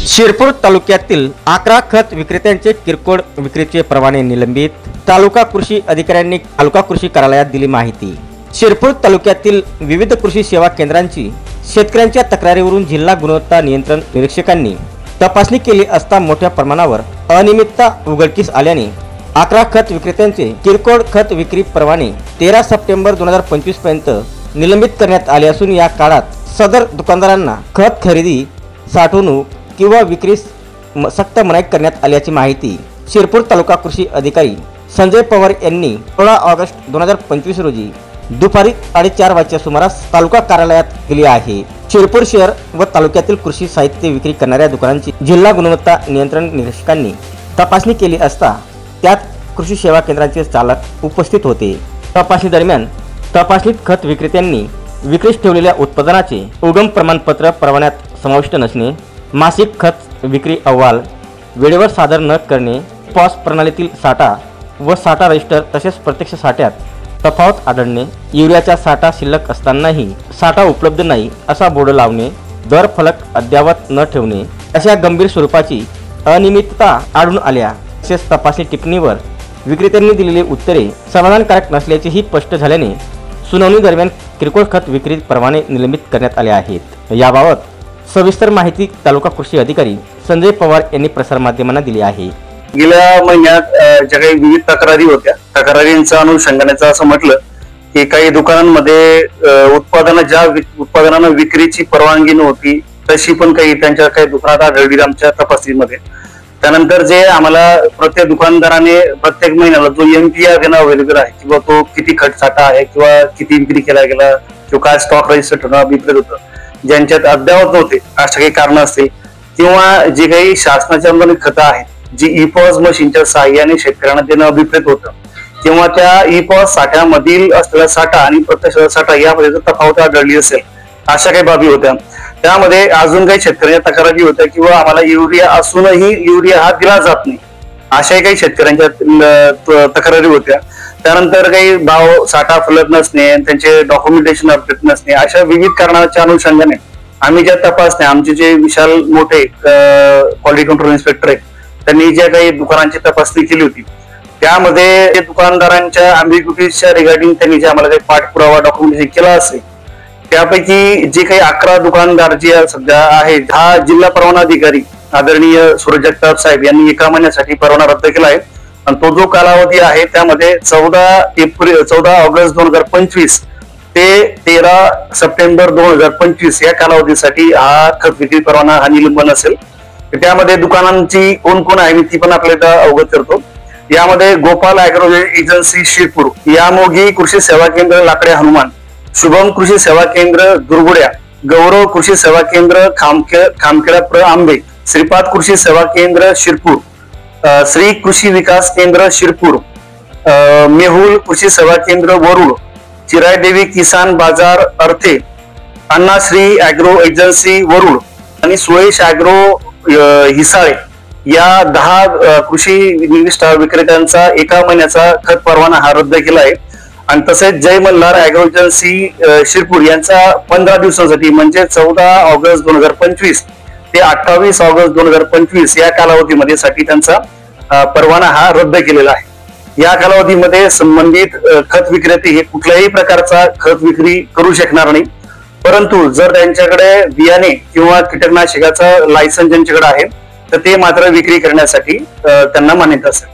शिरपूर तालुक्यातील 11 खत विक्रेत्यांचे किरकोळ विक्रीचे परवाने निलंबित। तालुका कृषी अधिकाऱ्यांनी तालुका कृषी कार्यालयात दिली माहिती। शिरपूर तालुक्यातील विविध कृषी सेवा केंद्रांची शेतकऱ्यांच्या तक्रारीवरून जिल्हा गुणवत्ता नियंत्रण निरीक्षकांनी तपासणी केली असता मोठ्या प्रमाणावर अनियमितता उघडकीस आल्याने 11 खत विक्रेत्यांचे किरकोळ खत विक्री परवाने 13 सप्टेंबर 2025 पर्यंत निलंबित करण्यात आले असून या काळात सदर दुकानदारांना खत खरेदी, साठवणूक किंवा विक्रीस सक्त मनाई करण्यात आल्याची माहिती शिरपूर तालुका कृषी अधिकारी संजय पवार यांनी 16 ऑगस्ट 2025 रोजी दुपारी 4:30 वाजच्या सुमारास तालुका कार्यालयात दिली आहे। शिरपूर शहर व तालुक्यातील कृषी साहित्य विक्री करणाऱ्या दुकानांची जिल्हा गुणवत्ता नियंत्रण निरीक्षकांनी तपासणी केली असता त्यात कृषी सेवा केंद्रांचे चालक उपस्थित होते। तपासणी दरम्यान तपासणीत खत विक्रेत्यांनी विक्रीस ठेवलेल्या उत्पादनाचे उगम प्रमाणपत्र परवान्यात समाविष्ट नसणे, मासिक खत विक्री अहवाल वेळेवर सादर न करणे, पॉस प्रणालीतील साठा व साठा रजिस्टर तसेच प्रत्यक्ष साठ्यात तफावत आढळणे, युरियाचा साठा शिल्लक असतानाही साठा उपलब्ध नाही असा बोर्ड लावणे, दर फलक अद्यावत न ठेवणे अशा गंभीर स्वरूपाची अनियमितता आढळून आल्या। तसेच तपासणी टिप्पणीवर विक्रेत्यांनी दिलेली उत्तरे समाधानकारक नसल्याचेही स्पष्ट झाल्याने सुनावणी दरम्यान किरकोळ खत विक्री परवाने निलंबित करण्यात आले आहेत। याबाबत सविस्तर माहिती तालुका कृषी अधिकारी संजय पवार यांनी प्रसारमाध्यमांना दिली आहे। गेल्या महिन्यात ज्या काही विविध तक्रारी होत्या, तक्रारींचा अनुषंगाने असं म्हटलं की काही दुकानांमध्ये उत्पादनांना विक्रीची परवानगी नव्हती, तशी पण त्यांच्या काही दुकानात आढळली आमच्या तपासणीमध्ये। त्यानंतर जे आम्हाला प्रत्येक दुकानदाराने प्रत्येक महिन्याला जो MPR देणं अवेलेबल आहे किंवा तो किती खत साठा आहे किंवा किती विक्री केला गेला किंवा काय स्टॉक रजिस्टर ठेवणं अभिप्रेत होतं, ज्यांच्यात अद्यावत नव्हते अशा काही कारण असतील किंवा जे काही शासनाच्या अनुदानित खतं आहेत जी ई-पॉज मशीनच्या साहाय्याने शेतकऱ्यांना देणं अभिप्रेत होतं किंवा त्या ई-पॉज साठ्यामधील असलेला साठा आणि प्रत्यक्ष साठा यामध्ये जर तफावत आढळली असेल अशा काही बाबी होत्या। त्यामध्ये अजून काही शेतकऱ्यांच्या तक्रारी होत्या किंवा आम्हाला युरिया असूनही युरिया हा दिला जात नाही अशाही काही शेतकऱ्यांच्या तक्रारी होत्या। त्यानंतर काही भाव साठा फलक नसणे, त्यांचे डॉक्युमेंटेशन अपडेट नसणे अशा विविध कारणाच्या अनुषंगाने आम्ही ज्या तपासण्या आमचे जे विशाल मोठे क्वालिटी कंट्रोल इन्स्पेक्टर आहेत त्यांनी ज्या काही दुकानांची तपासणी केली होती त्यामध्ये दुकानदारांच्या अँबिग्युटीच्या रिगार्डिंग त्यांनी जे आम्हाला काही पाठपुरावा डॉक्युमेंटेशन केला असेल त्यापैकी जे काही 11 दुकानदार जे सध्या आहेत हा जिल्हा परवाना अधिकारी आदरणीय सूरज जगताप साहेब यांनी 1 महिन्यासाठी परवाना रद्द केला आहे आणि तो जो कालावधी आहे त्यामध्ये 14 ऑगस्ट 2025 ते 13 सप्टेंबर 2025 या कालावधीसाठी हा खत विक्री परवाना हा निलंबन असेल। त्यामध्ये दुकानांची कोण कोण आहे ती पण आपल्याला अवगत करतो। यामध्ये गोपाल ॲग्रो एजन्सी शिरपूर, यामोगी कृषी सेवा केंद्र लाकडे हनुमान, शुभम कृषी सेवा केंद्र दुर्गुड्या, गौरव कृषी सेवा केंद्र खामखेडा प्र आंबे, श्रीपाद कृषी सेवा केंद्र शिरपूर, श्री कृषी विकास केंद्र शिरपूर, मेहुल कृषी सेवा केंद्र वरुड, चिरायदेवी किसान बाजार अर्थे, अण्णाश्री ॲग्रो एजन्सी वरुड आणि सुयश ॲग्रो हिसाळे या 10 कृषी निविष्ठ विक्रेत्यांचा 1 महिन्याचा खत परवाना हा रद्द केला आहे आणि तसेच जय मल्हार ॲग्रो एजन्सी शिरपूर यांचा 15 दिवसांसाठी म्हणजे 14 ऑगस्ट 2025 ते 28 ऑगस्ट 2025 या कालावधीमध्ये साठी त्यांचा परवाना हा रद्द केलेला आहे। या कालावधीमध्ये संबंधित खत विक्रेते हे कुठल्याही प्रकारचा खत विक्री करू शकणार नाही, परंतु जर त्यांच्याकडे बियाणे किंवा कीटकनाशकाचा लायसन्स ज्यांच्याकडे आहे तर ते मात्र विक्री करण्यासाठी त्यांना मान्यता असेल।